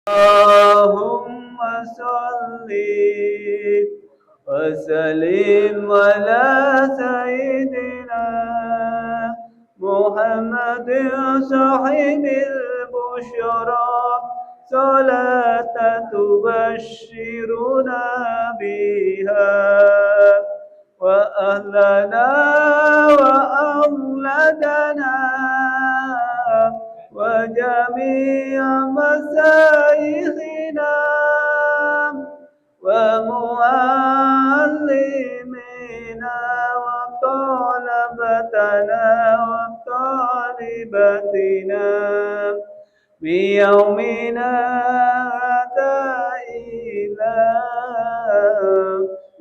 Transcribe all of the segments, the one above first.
اللهم صل وسلم على سيدنا محمد صاحب البشرى صلاة تبشرنا بها وأهلنا وأولادنا وجميع مشايخنا ومعلمينا وطلبتنا وطالباتنا بيومنا هذا إلى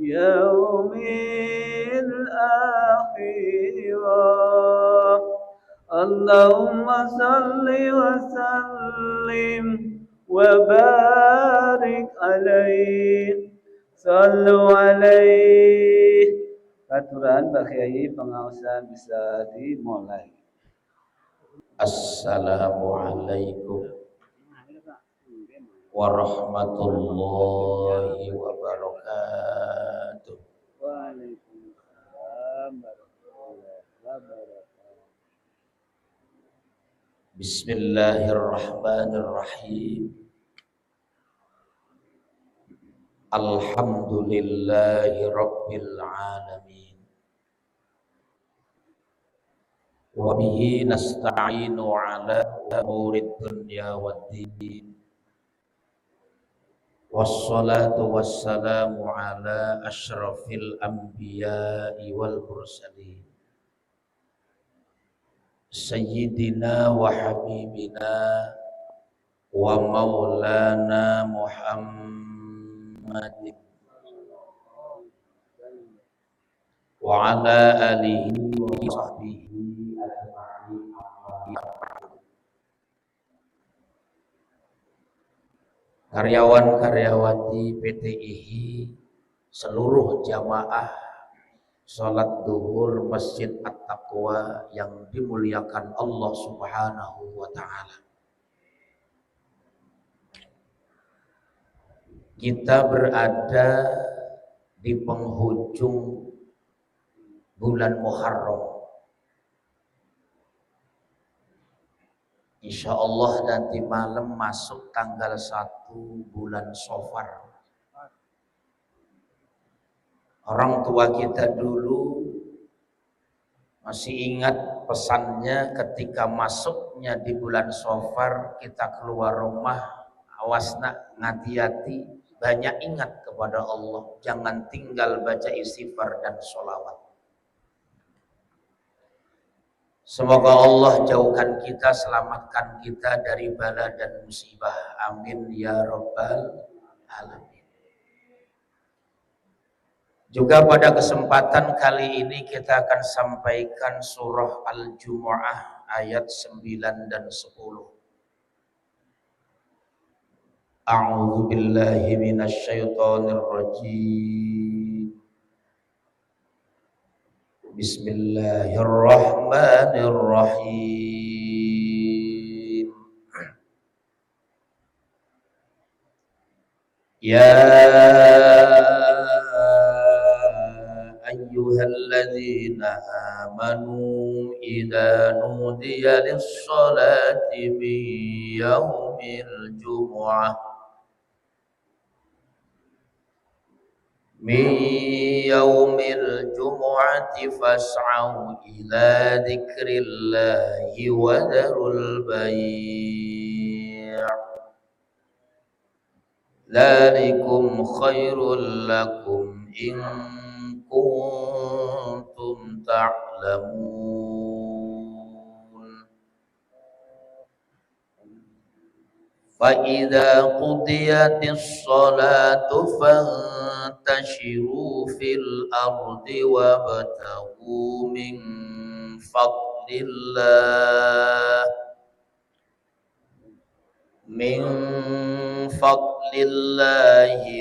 يوم الآخرة. اللهم صل وسلم وبارك عليه. Sallu alaih. Aturan Pak Kiai pengawasan bisa dimulai. Assalamualaikum warahmatullahi wabarakatuh. Waalaikumsalam warahmatullahi wabarakatuh. Bismillahirrahmanirrahim. Alhamdulillahi rabbil alamin. Wa bihi nasta'inu ala umurid dunya waddin. Wassalatu wassalamu ala asyrafil anbiya'i wal mursalin Sayyidina wa habibina wa maulana Muhammadin wa ala alihi wa sahbihi ajma'in. Karyawan-karyawati PT IHI, seluruh jamaah salat duhur Masjid At-Taqwa yang dimuliakan Allah Subhanahu wa taala. Kita berada di penghujung bulan Muharram. Insya Allah nanti malam masuk tanggal 1 bulan Safar. Orang tua kita dulu masih ingat pesannya ketika masuknya di bulan Safar, kita keluar rumah, awas nak, ngati-hati, banyak ingat kepada Allah, jangan tinggal baca istighfar dan sholawat. Semoga Allah jauhkan kita, selamatkan kita dari bala dan musibah. Amin ya rabbal alamin. Juga pada kesempatan kali ini kita akan sampaikan surah Al-Jumu'ah ayat 9 dan 10. A'udzu billahi minasyaitonir rajim. Bismillahirrahmanirrahim. Ya ayyuhalladzina amanu idza nudiya lis-salati min yaumil jumu'ah min yaumil jumu'ati fas'au ila dzikrillahi wa dharul bai' dzalikum khairul lakum in kuntum ta'lamun. Fa idza qudiyatis shalatu fantashiru fil ardi wabtaghu min fadlillah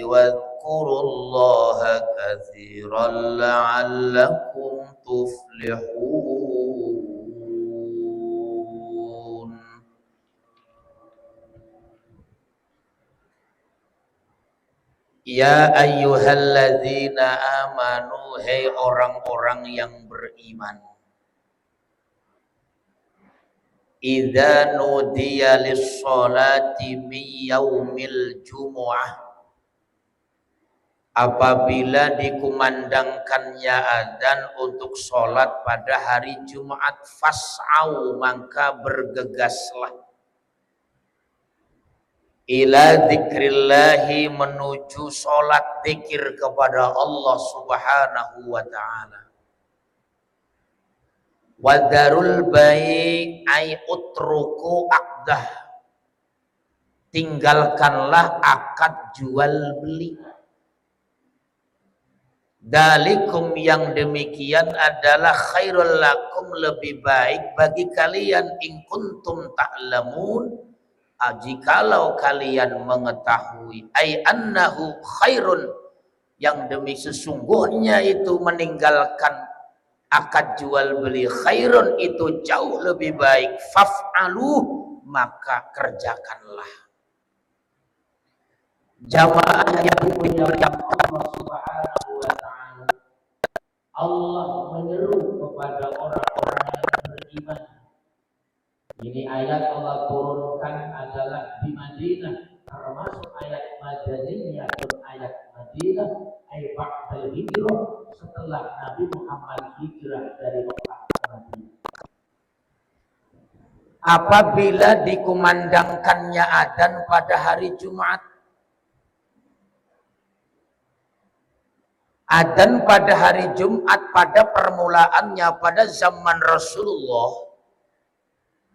wadhkurullaha katsiran la'allakum tuflihun. Ya ayyuhalladzina amanu, hai orang-orang yang beriman. Idza nudiya lis-sholati min yaumil jumu'ah, apabila dikumandangkannya adzan untuk sholat pada hari Jumat, fas'au, maka bergegaslah, ila dzikrillahi, menuju sholat dzikir kepada Allah subhanahu wa ta'ala. Wadarul bai' ay utruku aqdah, tinggalkanlah akad jual beli. Dalikum, yang demikian adalah khairul lakum, lebih baik bagi kalian, in kuntum ta'lamun, jikalau kalian mengetahui, ay annahu khairun, yang demi sesungguhnya itu meninggalkan akad jual beli, khairun, itu jauh lebih baik, faf'alu, maka kerjakanlah. Jamaah yang dimuliakan Allah subhanahu wa ta'ala, Allah menyeru kepada orang-orang yang beriman. Ini ayat Allah turunkan adalah di Madinah, termasuk ayat Madaniyah, ayat Madinah, ayat ba'dal hijrah, setelah Nabi Muhammad hijrah dari Mekah ke Madinah. Apabila dikumandangkannya adzan pada hari Jumat, adzan pada hari Jumat pada permulaannya pada zaman Rasulullah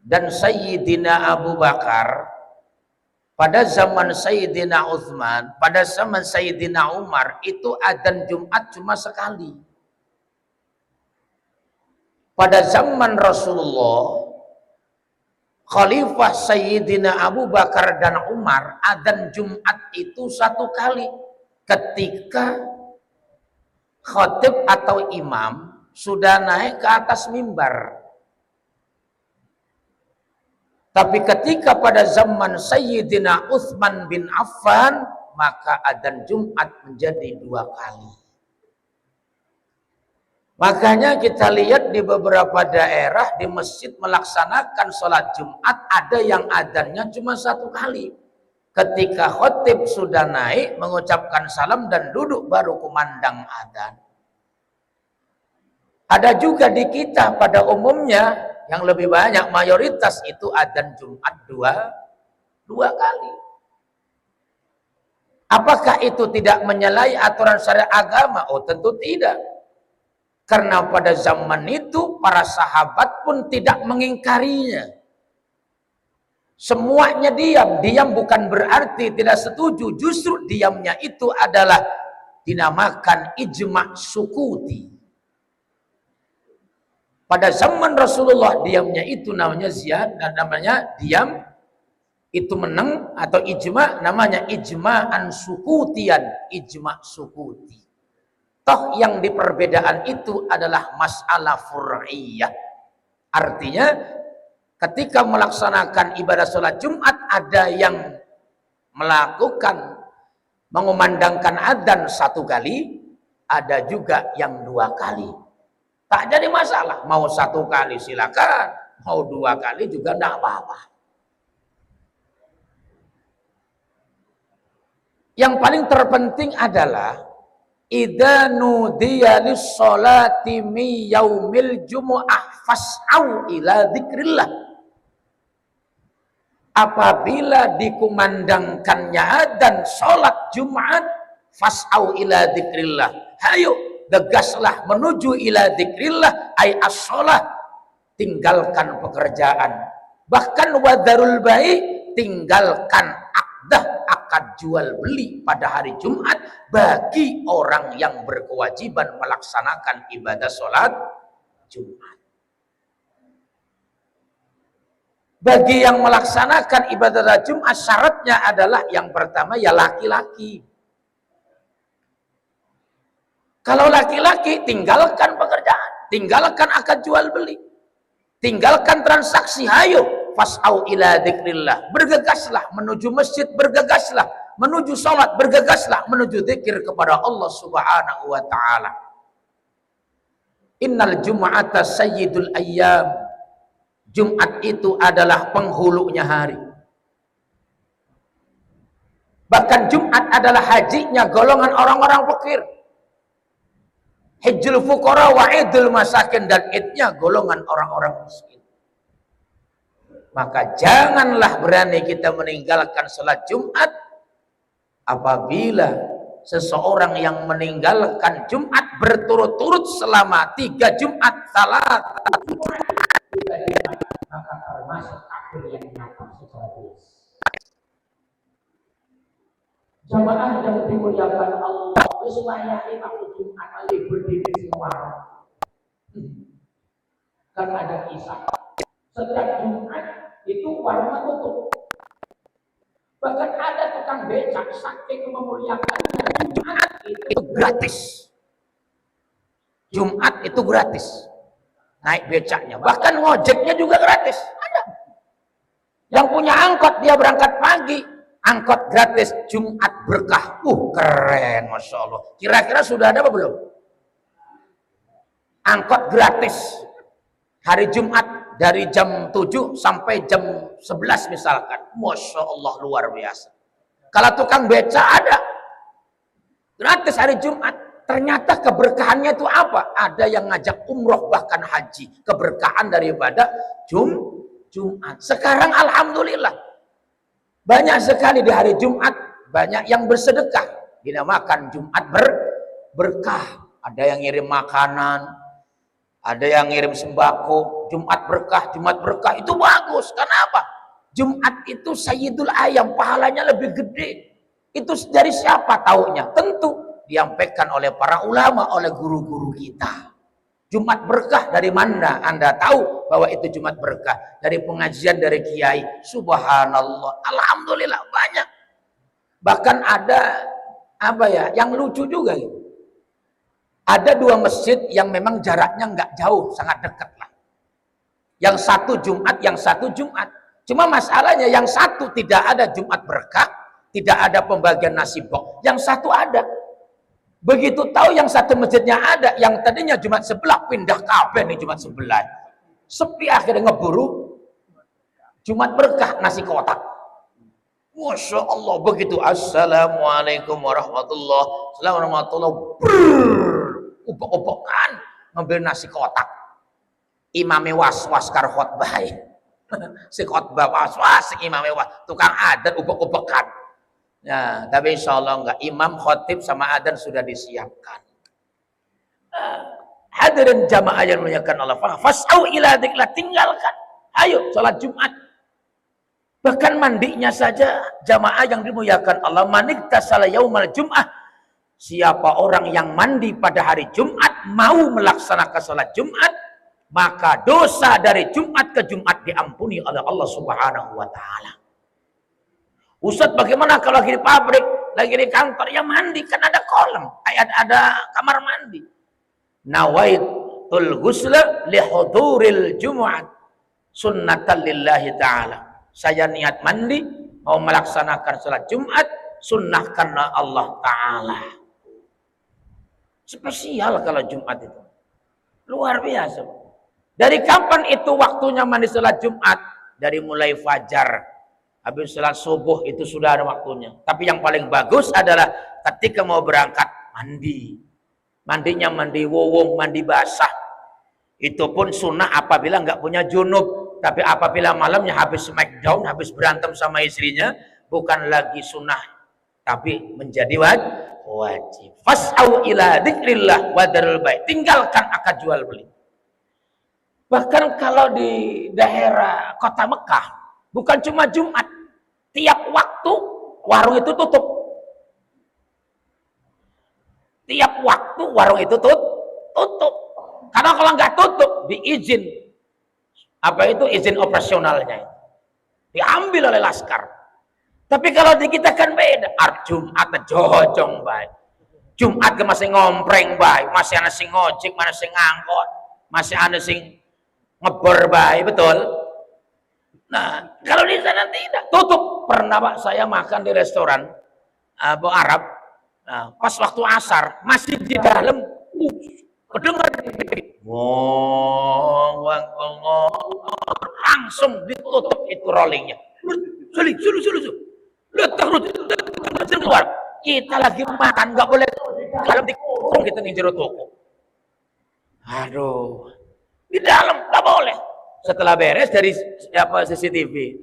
dan Sayyidina Abu Bakar, pada zaman Sayyidina Utsman, pada zaman Sayyidina Umar, itu adzan Jumat cuma sekali. Pada zaman Rasulullah, Khalifah Sayyidina Abu Bakar dan Umar, adzan Jumat itu satu kali, ketika khatib atau imam sudah naik ke atas mimbar. Tapi ketika pada zaman Sayyidina Utsman bin Affan, maka adzan Jumat menjadi 2 kali. Makanya kita lihat di beberapa daerah di masjid melaksanakan sholat Jumat, ada yang adzannya cuma 1 kali. Ketika khatib sudah naik mengucapkan salam dan duduk, baru kumandang adzan. Ada juga di kita pada umumnya, yang lebih banyak, mayoritas itu adzan Jumat 2 kali. Apakah itu tidak menyalahi aturan syariat agama? Oh, tentu tidak. Karena pada zaman itu para sahabat pun tidak mengingkarinya. Semuanya diam. Diam bukan berarti tidak setuju. Justru diamnya itu adalah dinamakan ijma' sukuti. Pada zaman Rasulullah diamnya itu namanya ziyad, dan namanya diam itu menang atau ijma, namanya ijma'an sukutian, ijma' sukuti. Toh yang di perbedaan itu adalah masalah fur'iyah. Artinya ketika melaksanakan ibadah sholat Jumat, ada yang melakukan mengumandangkan adzan 1 kali, ada juga yang 2 kali. Tak jadi masalah, mau 1 kali silakan, mau 2 kali juga tidak apa-apa. Yang paling terpenting adalah idza nudiya lis-sholati min yaumil jumu'ah fas'au ila dzikrillah. Apabila dikumandangkannya adzan sholat Jumat, fas'au ila dzikrillah. Hayo, gegaslah menuju ila dzikrillah, ay as-sholah, tinggalkan pekerjaan. Bahkan wadarul bai', tinggalkan akad jual beli pada hari Jumat bagi orang yang berkewajiban melaksanakan ibadah sholat Jumat. Bagi yang melaksanakan ibadah Jumat, syaratnya adalah yang pertama ya laki-laki. Kalau laki-laki, tinggalkan pekerjaan, tinggalkan akad jual beli, tinggalkan transaksi, hayo fas'au ila dzikrillah, bergegaslah menuju masjid, bergegaslah menuju salat, bergegaslah menuju zikir kepada Allah Subhanahu wa taala. Innal jum'ata sayyidul ayyam, Jumat itu adalah penghulunya hari. Bahkan Jumat adalah hajinya golongan orang-orang fakir. Hajjul fuqara wa idul masakin, dan idnya golongan orang-orang miskin. Maka janganlah berani kita meninggalkan salat Jumat. Apabila seseorang yang meninggalkan Jumat berturut-turut selama 3 Jumat salat, maka termasuk kafir yang nyata secara jelas. Jamaah yang dimuliakan Allah, semuanya waktu Jumat libur di semua. Karena ada kisah. Setiap Jumat itu warungnya tutup. Bahkan ada tukang becak saking memuliakannya, Jumat itu gratis. Jumat itu gratis. Naik becaknya, bahkan ngojeknya juga gratis. Ada. Yang punya angkot dia berangkat pagi, angkot gratis, Jumat berkah. Keren, Masya Allah. Kira-kira sudah ada apa belum? Angkot gratis hari Jumat dari jam 7 sampai jam 11 misalkan. Masya Allah, luar biasa. Kalau tukang beca ada gratis hari Jumat. Ternyata keberkahannya itu apa? Ada yang ngajak umroh bahkan haji. Keberkahan daripada Jumat. Sekarang alhamdulillah banyak sekali di hari Jumat, banyak yang bersedekah. Dinamakan Jumat berkah. Ada yang ngirim makanan, ada yang ngirim sembako. Jumat berkah itu bagus. Kenapa? Jumat itu sayyidul ayam, pahalanya lebih gede. Itu dari siapa taunya? Tentu disampaikan oleh para ulama, oleh guru-guru kita. Jumat berkah dari mana Anda tahu bahwa itu Jumat berkah? Dari pengajian dari kiai. Subhanallah, alhamdulillah banyak. Bahkan ada yang lucu juga gitu. Ada 2 masjid yang memang jaraknya nggak jauh, sangat dekat lah. Yang satu Jumat, yang satu Jumat. Cuma masalahnya yang satu tidak ada Jumat berkah, tidak ada pembagian nasi box. Yang satu ada. Begitu tahu yang satu masjidnya ada, yang tadinya Jumat sebelah pindah kabeh nih Jumat sebelah. Sepi, akhirnya ngeburu Jumat berkah nasi kotak. Masya Allah, begitu assalamualaikum warahmatullahi wabarakatuh, ubok-ubokan ngambil nasi kotak. Imame was-was karo khotbah. Si khotbah was-was, si imame was, tukang adat ubok-ubokan. Nah, tapi insya Allah enggak, imam, khotib sama adzan sudah disiapkan. Hadirin jamaah yang dimuliakan Allah, fas'au ila dzikrillah, tinggalkan. Ayo salat Jumat. Bahkan mandinya saja jamaah yang dimuliakan Allah, maniktasala yaumal jum'ah. Siapa orang yang mandi pada hari Jumat mau melaksanakan salat Jumat, maka dosa dari Jumat ke Jumat diampuni oleh Allah Subhanahu wa taala. Ustaz, bagaimana kalau lagi di pabrik, lagi di kantor, ya mandi, kan ada kolam, ada kamar mandi. Nawaitul ghusla li huduril jumu'at sunnatan lillahi ta'ala. Saya niat mandi, mau melaksanakan salat Jumat, sunnah karena Allah Ta'ala. Spesial kalau Jumat itu. Luar biasa. Dari kapan itu waktunya mandi salat Jumat? Dari mulai fajar. Habis salat subuh itu sudah ada waktunya. Tapi yang paling bagus adalah ketika mau berangkat mandi. Mandinya mandi wowong, mandi basah. Itu pun sunnah apabila nggak punya junub. Tapi apabila malamnya habis smackdown, habis berantem sama istrinya, bukan lagi sunnah, tapi menjadi wajib. Fas'au ila dzikrillah wa dzarul bai'. Tinggalkan akad jual beli. Bahkan kalau di daerah kota Mekah, bukan cuma Jumat, tiap waktu warung itu tutup. Tiap waktu warung itu tutup. Karena kalau nggak tutup, diizin izin operasionalnya diambil oleh laskar. Tapi kalau di kita kan beda. Jumat jojong baik. Jumat ke masih ngompreng baik, masih ada sing ngojek, masih ngangkot, masih ada sing ngebor baik, betul. Nah, kalau di sana tidak, tutup. Pernah Pak saya makan di restoran Arab. Nah, pas waktu asar masih di dalam, kedengar langsung ditutup itu rollingnya. Sulit. Lihat terus keluar. Kita lagi makan nggak boleh dalam dikurung kita nih jero toko. Aduh, di dalam nggak boleh. Setelah beres dari CCTV,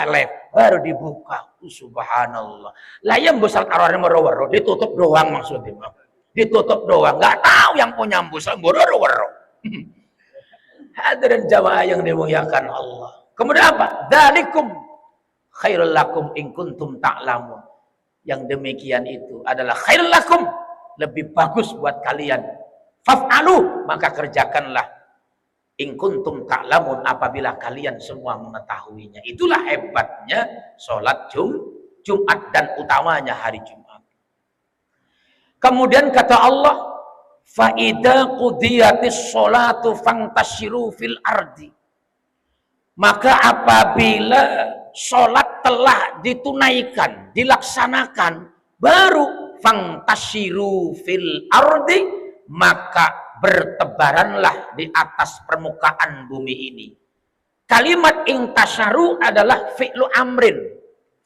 live, baru dibuka. Subhanallah. Lah yang besar taruhannya merowero, ditutup doang maksudnya. Ditutup doang, nggak tahu yang punya busal merowero. Hadirin jamaah yang dimuliakan Allah. Kemudian apa? Dzalikum khairul lakum in kuntum ta'lamun. Yang demikian itu adalah khairul lakum, lebih bagus buat kalian. Faf'alu, maka kerjakanlah. In kuntum ta'lamun, apabila kalian semua mengetahuinya. Itulah hebatnya sholat Jumat dan utamanya hari Jumat. Kemudian kata Allah, fa idza qudiyatis sholatu fantashiru fil ardi. Maka apabila sholat telah ditunaikan, dilaksanakan, baru fantashiru fil ardi, maka bertebaranlah di atas permukaan bumi ini. Kalimat intasyaru adalah fi'lu amrin,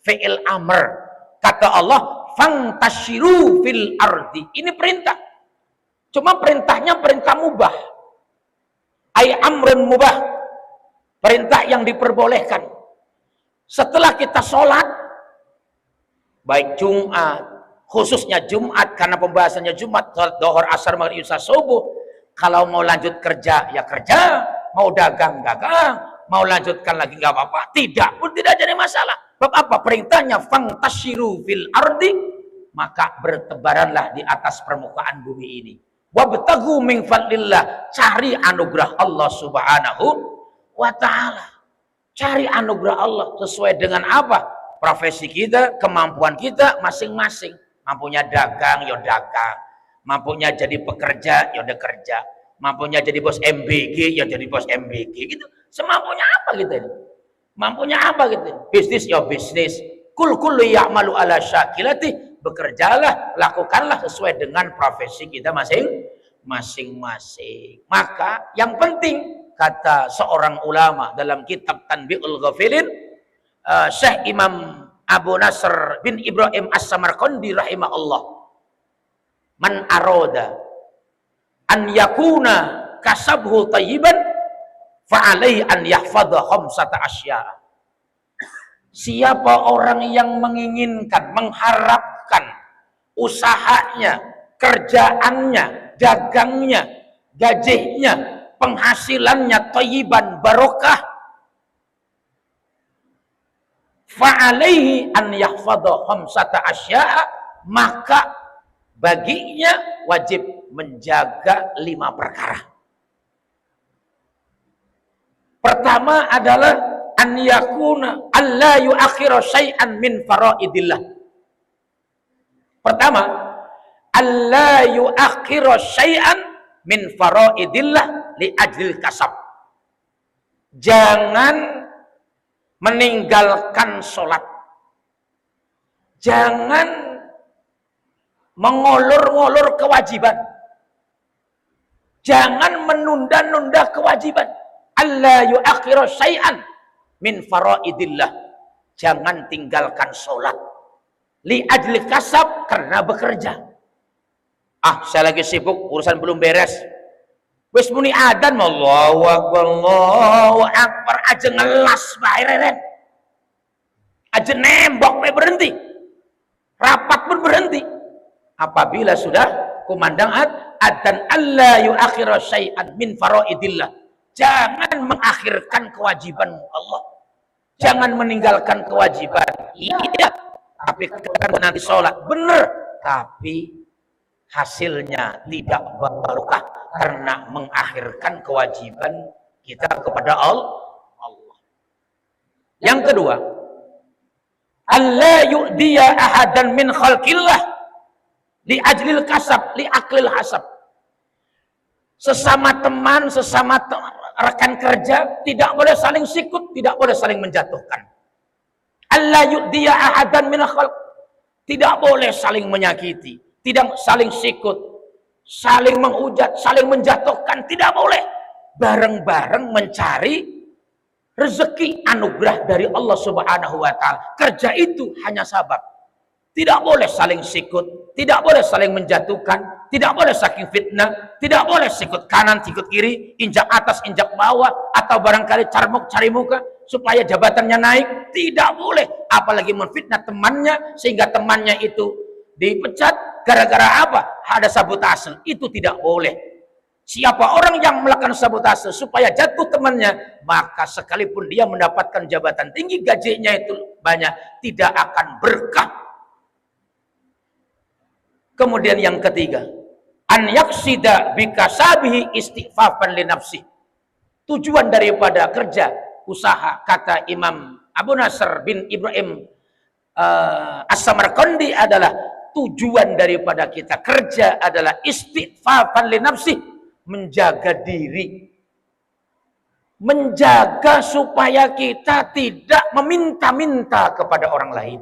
fi'il amr. Kata Allah, fantashiru fil ardi. Ini perintah. Cuma perintahnya perintah mubah. Ay amrun mubah. Perintah yang diperbolehkan. Setelah kita sholat, baik Jumat, khususnya Jumat, karena pembahasannya Jumat, sholat dohor, asar, maghrib, isya, subuh. Kalau mau lanjut kerja, ya kerja. Mau dagang, dagang. Mau lanjutkan lagi, nggak apa-apa. Tidak pun tidak jadi masalah. Bab apa? Perintahnya, fantashiru fil ardi. Maka bertebaranlah di atas permukaan bumi ini. Wabtaghu min fadlillah. Cari anugerah Allah subhanahu wa ta'ala. Cari anugerah Allah. Sesuai dengan apa? Profesi kita, kemampuan kita masing-masing. Mampunya dagang, ya dagang. Mampunya jadi pekerja, ya udah kerja. Mampunya jadi bos MBG, ya jadi bos MBG gitu. Semampunya apa gitu ini? Mampunya apa gitu? Bisnis, ya bisnis. Kullu ya'malu ala syakilati. Bekerjalah, lakukanlah sesuai dengan profesi kita masing-masing. Maka yang penting, kata seorang ulama dalam kitab Tanbihul Ghafilin, Syekh Imam Abu Nasr bin Ibrahim As-Samarqandi rahimahullah, man aroda an yakuna kasabhu tayyiban fa'alaihi an yahfadha khamsata asya. Siapa orang yang menginginkan, mengharapkan usahanya, kerjaannya, dagangnya, gajinya, penghasilannya thayyiban barokah, fa'alaihi an yahfadha khamsata asya, maka baginya wajib menjaga 5 perkara. Pertama adalah an yakuna alla yu'akhiru syai'an min faraidillah. Pertama, alla yu'akhiru syai'an min faraidillah li ajlil kasab. Jangan meninggalkan sholat. Jangan mengolor-ngolor kewajiban. Jangan menunda-nunda kewajiban. Allah yu'akhiru syai'an min faraidillah. Jangan tinggalkan sholat. Li ajli kasab, karena bekerja. Saya lagi sibuk, urusan belum beres. Wis muni adzan, Allahu akbar, Allahu akbar, aja ngelas bae reren. Aja nembok bae berhenti. Rapat pun berhenti. Apabila sudah kumandang adzan, Allah yu'akhiru syai'an min faraidillah. Jangan mengakhirkan kewajiban Allah. Jangan meninggalkan kewajiban. Iya, tapi kan nanti sholat benar, tapi hasilnya tidak barokah karena mengakhirkan kewajiban kita kepada Allah. Yang kedua, alla yu'diya ahadan min khalqillah li ajlil kasab li aklil hasab. Sesama teman, rekan kerja tidak boleh saling sikut, tidak boleh saling menjatuhkan. Allah yu'diya ahadan minal khalq, tidak boleh saling menyakiti, tidak saling sikut, saling menghujat, saling menjatuhkan, tidak boleh. Bareng-bareng mencari rezeki anugerah dari Allah Subhanahu wa taala. Kerja itu hanya sabab. Tidak boleh saling sikut, tidak boleh saling menjatuhkan, tidak boleh saking fitnah, tidak boleh sikut kanan, sikut kiri, injak atas, injak bawah, atau barangkali carmuk cari muka supaya jabatannya naik. Tidak boleh, apalagi menfitnah temannya sehingga temannya itu dipecat gara-gara apa? Ada sabotase. Itu tidak boleh. Siapa orang yang melakukan sabotase supaya jatuh temannya, maka sekalipun dia mendapatkan jabatan tinggi, gajinya itu banyak, tidak akan berkah. Kemudian yang ketiga, an yaksida bikasabihi istighfafan li nafsi. Tujuan daripada kerja usaha, kata Imam Abu Nasr bin Ibrahim As-Samarqandi, adalah tujuan daripada kita kerja adalah istighfafan li nafsi, menjaga diri, menjaga supaya kita tidak meminta-minta kepada orang lain,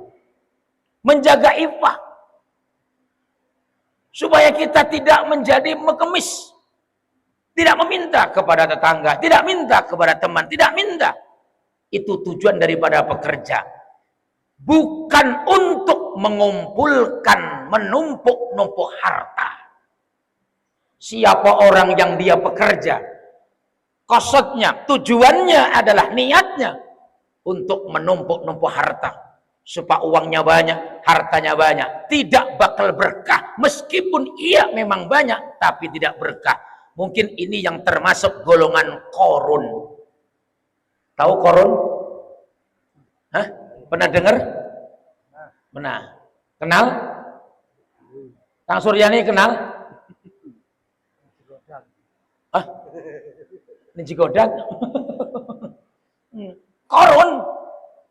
menjaga iffah, supaya kita tidak menjadi mengemis, tidak meminta kepada tetangga, tidak minta kepada teman, tidak minta. Itu tujuan daripada pekerja, bukan untuk mengumpulkan, menumpuk-numpuk harta. Siapa orang yang dia pekerja, kosotnya, tujuannya adalah niatnya untuk menumpuk-numpuk harta supaya uangnya banyak, hartanya banyak, tidak bakal berkah. Meskipun ia memang banyak, tapi tidak berkah. Mungkin ini yang termasuk golongan korun. Tahu korun? Hah? Pernah dengar? Pernah. Kenal? Kang Suryani kenal? Ah, ini Cigodak. Korun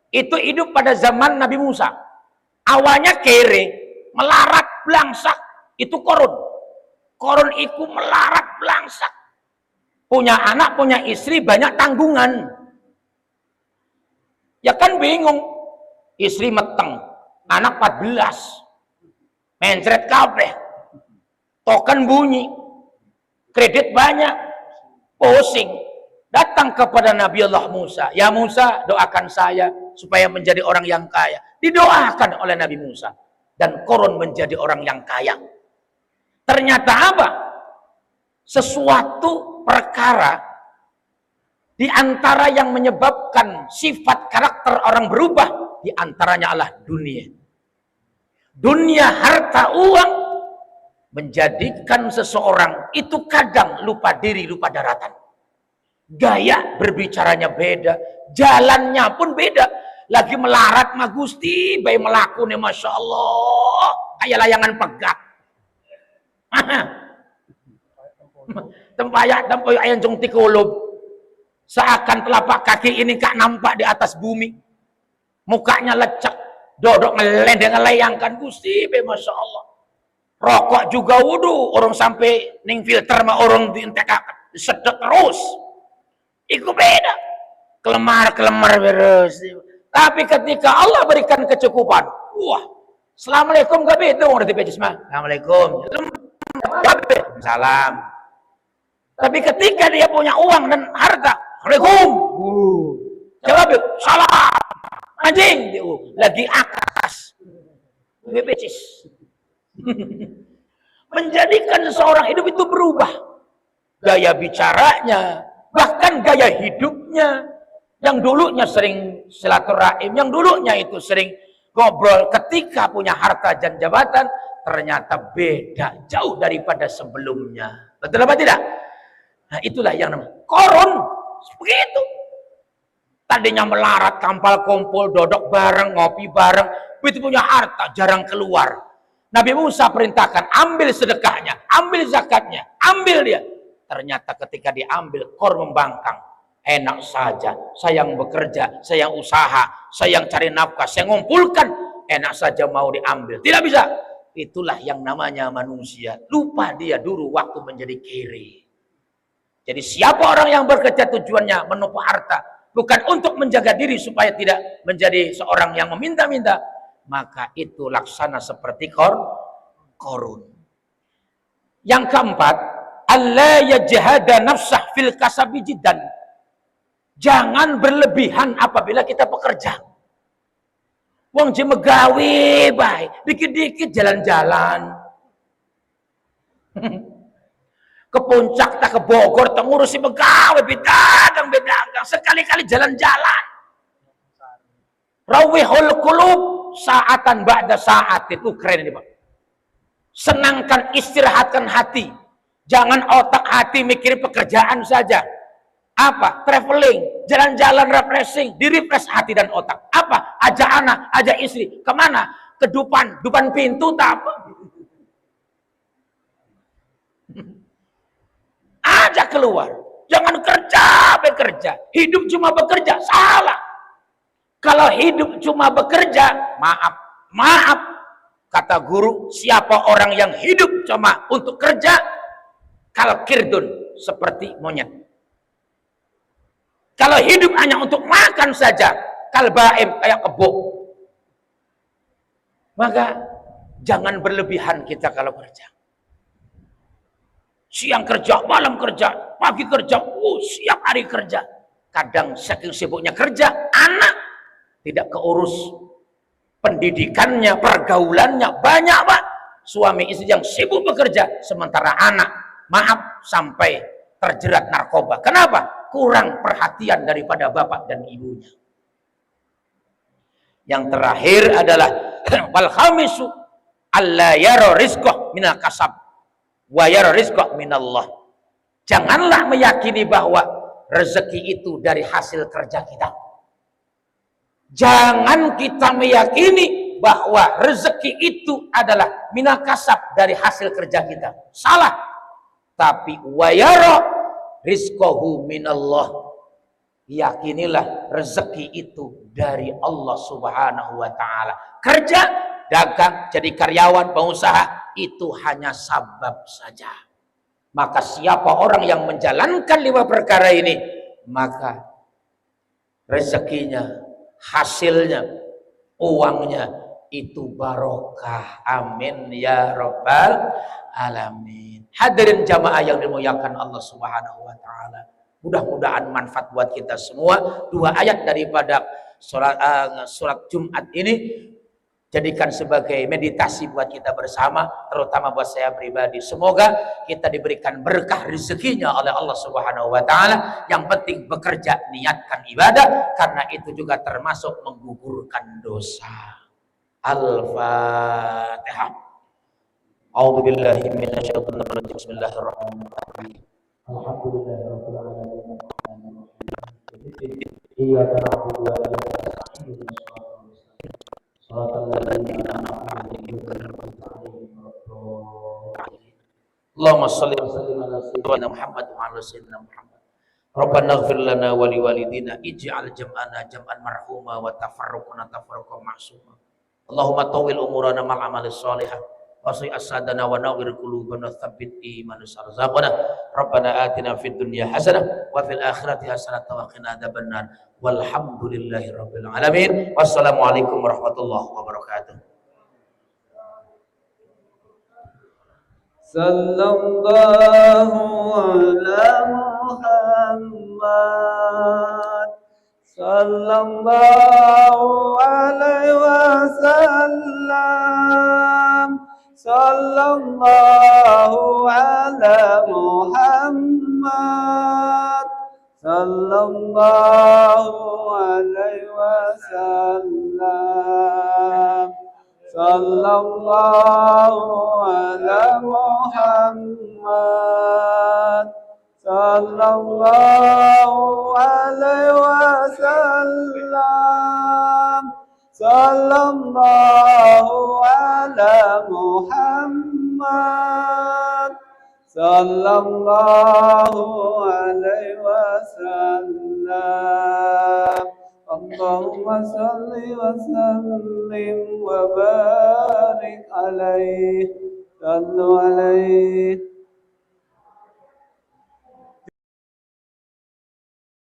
itu hidup pada zaman Nabi Musa. Awalnya kere, melarat, belangsak. Itu korun. Korun itu melarat, belangsak. Punya anak, punya istri, banyak tanggungan. Ya kan bingung. Istri meteng, anak 14. Mencret kabeh. Token bunyi. Kredit banyak. Pusing. Datang kepada Nabi Allah Musa. Ya Musa, doakan saya supaya menjadi orang yang kaya. Didoakan oleh Nabi Musa. Dan korun menjadi orang yang kaya. Ternyata apa? Sesuatu perkara di antara yang menyebabkan sifat karakter orang berubah, di antaranya adalah dunia. Dunia, harta, uang menjadikan seseorang itu kadang lupa diri, lupa daratan. Gaya berbicaranya beda, jalannya pun beda. Lagi melarat mah Gusti, bayi melakukannya Masya Allah, kayak layangan pegat. Tempat ayam jong tikulub, seakan telapak kaki ini kak nampak di atas bumi, mukanya lecek, dodok ngelendeng ngelayangkan Gusti, bayi Masya Allah. Rokok juga wudu, orang sampai ning filter mah orang diintek sedek terus. Itu beda. Kelemar-kelemar beres. Tapi ketika Allah berikan kecukupan, wah, Assalamualaikum gak begitu orang di pejis mah. Assalamualaikum. Salam. Tapi ketika dia punya uang dan harta, Assalamualaikum. Jawab, salam. Anjing, lagi akas. Pejis. Menjadikan seseorang hidup itu berubah. Gaya bicaranya, bahkan gaya hidupnya, yang dulunya sering silaturahim, yang dulunya itu sering ngobrol, ketika punya harta dan jabatan ternyata beda jauh daripada sebelumnya. Betul apa tidak? Nah, itulah yang namanya korun. Begitu. Tadinya melarat, kampal kumpul, dodok bareng, ngopi bareng, begitu punya harta jarang keluar. Nabi Musa perintahkan, ambil sedekahnya, ambil zakatnya, ambil dia. Ternyata ketika diambil, kor membangkang. Enak saja, saya yang bekerja, saya yang usaha, saya yang cari nafkah, saya ngumpulkan, enak saja mau diambil. Tidak bisa. Itulah yang namanya manusia. Lupa dia dulu waktu menjadi kiri. Jadi siapa orang yang bekerja tujuannya menumpuk harta, bukan untuk menjaga diri supaya tidak menjadi seorang yang meminta-minta, maka itu laksana seperti korun. Yang keempat, alla yajhada nafsah fil kasabi jiddan. Jangan berlebihan apabila kita bekerja. Wong jemegawe bae, dikit-dikit jalan-jalan. Ke puncak tak ke Bogor tak ngurusi begawe bedagang sekali-kali jalan-jalan. Rawihul qulub saatan ba'da saat, itu keren ini Pak. Senangkan, istirahatkan hati. Jangan otak hati mikirin pekerjaan saja. Apa? Traveling, jalan-jalan, refreshing, di-refresh hati dan otak. Apa? Ajak anak, ajak istri. Kemana? Ke depan pintu tak apa. Ajak keluar. Jangan bekerja. Hidup cuma bekerja. Salah. Kalau hidup cuma bekerja, maaf. Kata guru, siapa orang yang hidup cuma untuk kerja, kal kirdun, seperti monyet. Kalau hidup hanya untuk makan saja, kal baim, kayak kebo. Maka jangan berlebihan kita kalau kerja. Siang kerja, malam kerja, pagi kerja, siang hari kerja. Kadang saking sibuknya kerja, anak tidak keurus. Pendidikannya, pergaulannya banyak Pak. Suami istri yang sibuk bekerja, sementara anak, maaf, sampai terjerat narkoba. Kenapa? Kurang perhatian daripada bapak dan ibunya. Yang terakhir adalah wal khamisu alla yara rizqah minal kasab wa yara rizqah minallah. Janganlah meyakini bahwa rezeki itu dari hasil kerja kita. Jangan kita meyakini bahwa rezeki itu adalah minal kasab, dari hasil kerja kita. Salah. Tapi wa yara rizqahu minallah. Yakinilah rezeki itu dari Allah Subhanahu wa taala. Kerja, dagang, jadi karyawan, pengusaha, itu hanya sabab saja. Maka siapa orang yang menjalankan 5 perkara ini, maka rezekinya, hasilnya, uangnya itu barokah. Amin ya rabbal alamin. Hadirin jamaah yang dimuliakan Allah Subhanahu wa taala. Mudah-mudahan manfaat buat kita semua. 2 ayat daripada surat Jumat ini jadikan sebagai meditasi buat kita bersama, terutama buat saya pribadi. Semoga kita diberikan berkah rezekinya oleh Allah Subhanahu wa taala. Yang penting bekerja, niatkan ibadah, karena itu juga termasuk menggugurkan dosa. Al-Fatihah. A'udzubillahi minasyaitonir rajim. Bismillahirrahmanirrahim. Alhamdulillahirabbil alamin. Iyyaka na'budu wa iyyaka nasta'in. Allahumma shalli wa sallim ala sayyidina Muhammad wa ala sayyidina Muhammad. Rabbana ighfir lana wa liwalidina ij'al jam'ana jam'an marhuma wa tafarruqana tafarruqan ma'suma. Allahumma tawil umurana mal amali shalihah wa syi asadana wa nawwir qulubana tsabbit iman sarzaqana. Rabbana atina fid dunya hasanah wa fil akhirati hasanah wa qina adzabannar. Walhamdulillahi rabbil alamin. Wassalamualaikum warahmatullahi wabarakatuh. Sallallahu ala Muhammad, sallallahu alaihi wasallam, sallallahu ala Muhammad, sallallahu alaihi wasallam, sallallahu ala Muhammad, sallallahu alaihi wasallam, sallallahu ala Muhammad, sallallahu alaihi wasallam. Allahumma salli wa sallim wa barik alaihi, sallu alaihi